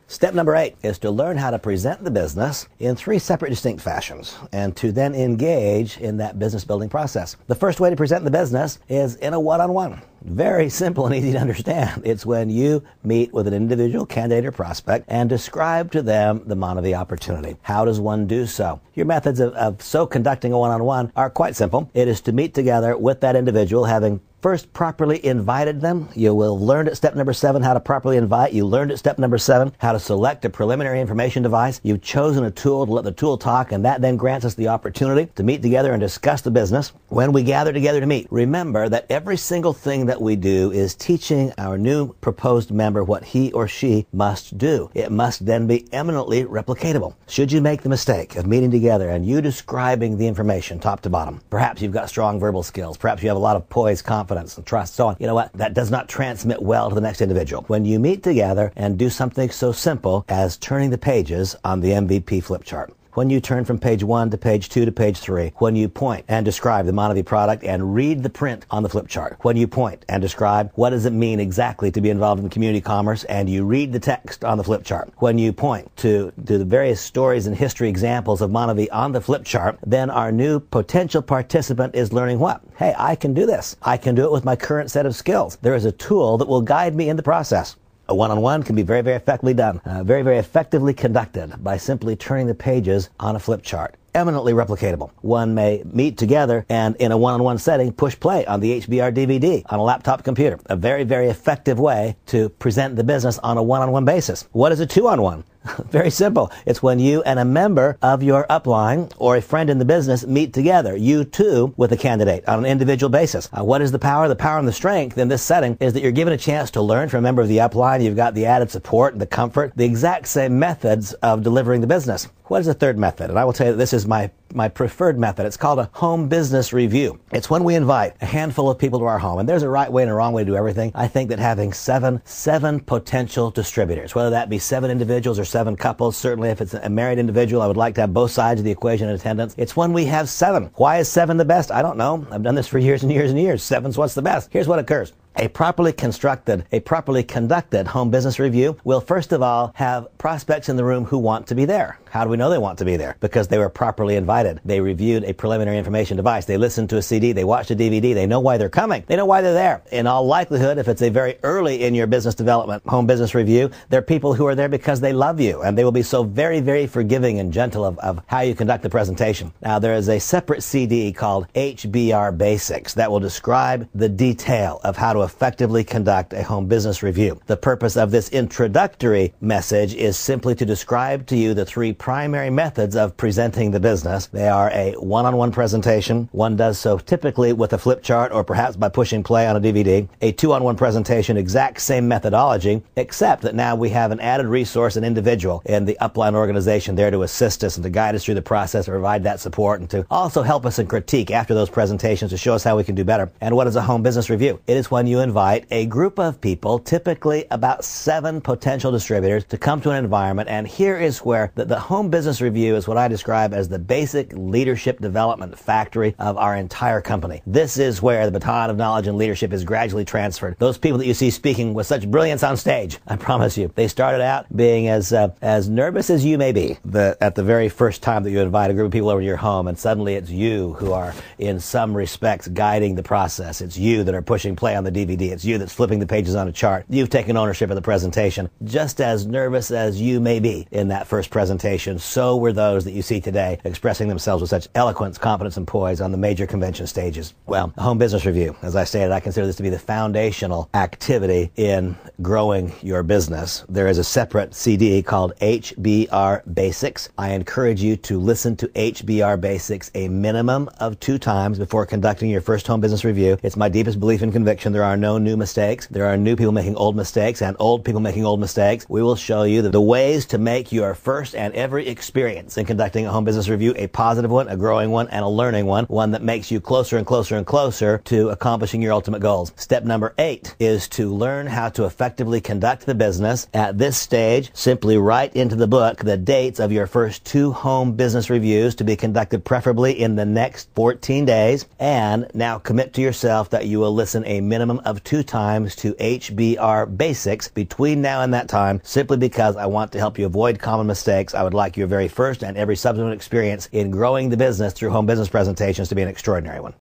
Step number 8 is to learn how to present the business in 3 separate distinct fashions and to then engage in that business building process. The first way to present the business is in a one-on-one. Very simple and easy to understand. It's when you meet with an individual candidate or prospect and describe to them the MonaVie opportunity. How does one do so? Your methods of conducting a one-on-one are quite simple. It is to meet together with that individual, having first properly invited them. You will learn at step number 7 how to properly invite. You learned at step number 7 how to select a preliminary information device. You've chosen a tool to let the tool talk, and that then grants us the opportunity to meet together and discuss the business. When we gather together to meet, remember that every single thing that we do is teaching our new proposed member what he or she must do. It must then be eminently replicatable. Should you make the mistake of meeting together and you describing the information top to bottom, perhaps you've got strong verbal skills, perhaps you have a lot of poise, confidence, and trust, so on. You know what? That does not transmit well to the next individual. When you meet together and do something so simple as turning the pages on the MVP flip chart, when you turn from page 1 to page 2 to page 3, when you point and describe the MonaVie product and read the print on the flip chart, when you point and describe what does it mean exactly to be involved in community commerce and you read the text on the flip chart, when you point to the various stories and history examples of MonaVie on the flip chart, then our new potential participant is learning what? Hey, I can do this. I can do it with my current set of skills. There is a tool that will guide me in the process. A one-on-one can be very, very effectively done, very, very effectively conducted by simply turning the pages on a flip chart. Eminently replicatable. One may meet together and in a one-on-one setting push play on the HBR DVD on a laptop computer. A very, very effective way to present the business on a one-on-one basis. What is a two-on-one? Very simple. It's when you and a member of your upline or a friend in the business meet together, you too, with a candidate on an individual basis. What is the power? The power and the strength in this setting is that you're given a chance to learn from a member of the upline. You've got the added support, the comfort, the exact same methods of delivering the business. What is the third method? And I will tell you that this is my preferred method. It's called a home business review. It's when we invite a handful of people to our home, and there's a right way and a wrong way to do everything. I think that having seven potential distributors, whether that be 7 individuals or 7 couples, certainly if it's a married individual, I would like to have both sides of the equation in attendance. It's when we have 7. Why is 7 the best? I don't know. I've done this for years and years and years. 7's what's the best. Here's what occurs. A properly conducted home business review will first of all have prospects in the room who want to be there. How do we know they want to be there? Because they were properly invited. They reviewed a preliminary information device. They listened to a CD. They watched a DVD. They know why they're coming. They know why they're there. In all likelihood, if it's a very early in your business development home business review, there are people who are there because they love you, and they will be so very, very forgiving and gentle of how you conduct the presentation. Now, there is a separate CD called HBR Basics that will describe the detail of how to effectively conduct a home business review. The purpose of this introductory message is simply to describe to you the 3 primary methods of presenting the business. They are a one-on-one presentation. One does so typically with a flip chart or perhaps by pushing play on a DVD. A 2-on-1 presentation, exact same methodology, except that now we have an added resource, an individual in the upline organization there to assist us and to guide us through the process, to provide that support, and to also help us in critique after those presentations to show us how we can do better. And what is a home business review? It is when you invite a group of people, typically about 7 potential distributors, to come to an environment, and here is where the home business review is what I describe as the basic leadership development factory of our entire company. This is where the baton of knowledge and leadership is gradually transferred. Those people that you see speaking with such brilliance on stage, I promise you, they started out being as nervous as you may be at the very first time that you invite a group of people over to your home, and suddenly it's you who are in some respects guiding the process. It's you that are pushing play on the DVD. It's you that's flipping the pages on a chart. You've taken ownership of the presentation. Just as nervous as you may be in that first presentation, so were those that you see today expressing themselves with such eloquence, confidence, and poise on the major convention stages. Well, a home business review, as I stated, I consider this to be the foundational activity in growing your business. There is a separate CD called HBR Basics. I encourage you to listen to HBR Basics a minimum of 2 times before conducting your first home business review. It's my deepest belief and conviction. There are no new mistakes. There are new people making old mistakes and old people making old mistakes. We will show you the ways to make your first and every experience in conducting a home business review a positive one, a growing one, and a learning one that makes you closer and closer and closer to accomplishing your ultimate goals. Step number 8 is to learn how to effectively conduct the business. At this stage, simply write into the book the dates of your first 2 home business reviews to be conducted preferably in the next 14 days, and now commit to yourself that you will listen a minimum minimum of 2 times to HBR Basics between now and that time, simply because I want to help you avoid common mistakes. I would like your very first and every subsequent experience in growing the business through home business presentations to be an extraordinary one.